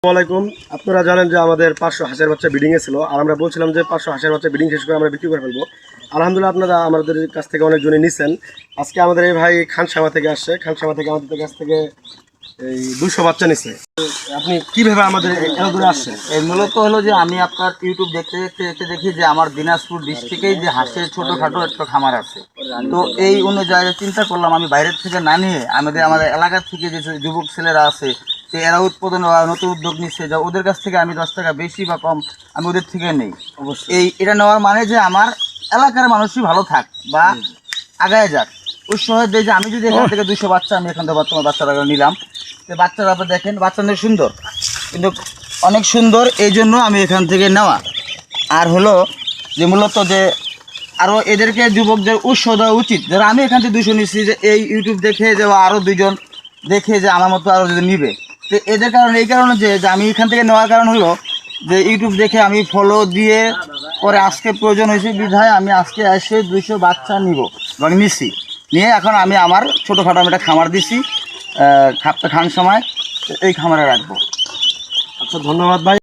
আসসালামাইকুম। আপনারা জানেন যে আমাদের 500 হাঁসের বাচ্চা ব্রিডিংয়ে ছিল, আর আমরা বলছিলাম যে 500 হাঁসের বাচ্চা ব্রিডিং শেষ করে আমরা বিক্রি করে ফেলবো। আলহামদুলিল্লাহ আপনারা আমাদের কাছ থেকে অনেকজনই নিছেন। আজকে আমাদের এই ভাই খানসামা থেকে আসছে, খানসামা থেকে আমাদের কাছ থেকে এই 200 বাচ্চা নিচ্ছে। আপনি কিভাবে আমাদের এত দূরে আসছেন? এই মূলত হলো যে আমি আপনার ইউটিউব দেখতে দেখতে দেখতে দেখি যে আমার দিনাজপুর ডিস্ট্রিক্টেই যে হাঁসের ছোটোখাটো একটা খামার আছে। তো এই অনুযায়ী চিন্তা করলাম আমি বাইরের থেকে না নিয়ে আমাদের এলাকার থেকে যে যুবক ছেলেরা আছে যে এরা উৎপাদন নতুন উদ্যোগ নিচ্ছে, যা ওদের কাছ থেকে আমি 10 টাকা বেশি বা কম আমি ওদের থেকে নেই। অবশ্যই এটা নেওয়ার মানে যে আমার এলাকার মানুষই ভালো থাক বা আগায় যাক। উৎসাহ দেয় যে আমি যদি এখান থেকে 200 বাচ্চা আমি এখান থেকে বর্তমান বাচ্চারা নিলাম, তো বাচ্চারা আপনি দেখেন বাচ্চা অনেক সুন্দর, কিন্তু অনেক সুন্দর এই জন্য আমি এখান থেকে নেওয়া। আর হলো যে মূলত যে আরও এদেরকে যুবকদের উৎসাহ দেওয়া উচিত, যারা আমি এখান থেকে 200 নিচ্ছি, যে এই ইউটিউব দেখে যে আরও 2জন দেখে যে আমার মতো আরও যদি নিবে। তো এদের কারণে এই কারণে যে আমি এখান থেকে নেওয়ার কারণ হলো যে ইউটিউব দেখে আমি ফলো দিয়ে পরে আজকে প্রয়োজন হয়েছে বিধায় আমি আজকে এসে 200 বাচ্চা নিব এবং নিচ্ছি। নিয়ে এখন আমি আমার ছোটোখাটো আমি একটা খামার দিছি, খাপটা খান সময় এই খামারে রাখবো। আচ্ছা, ধন্যবাদ ভাই।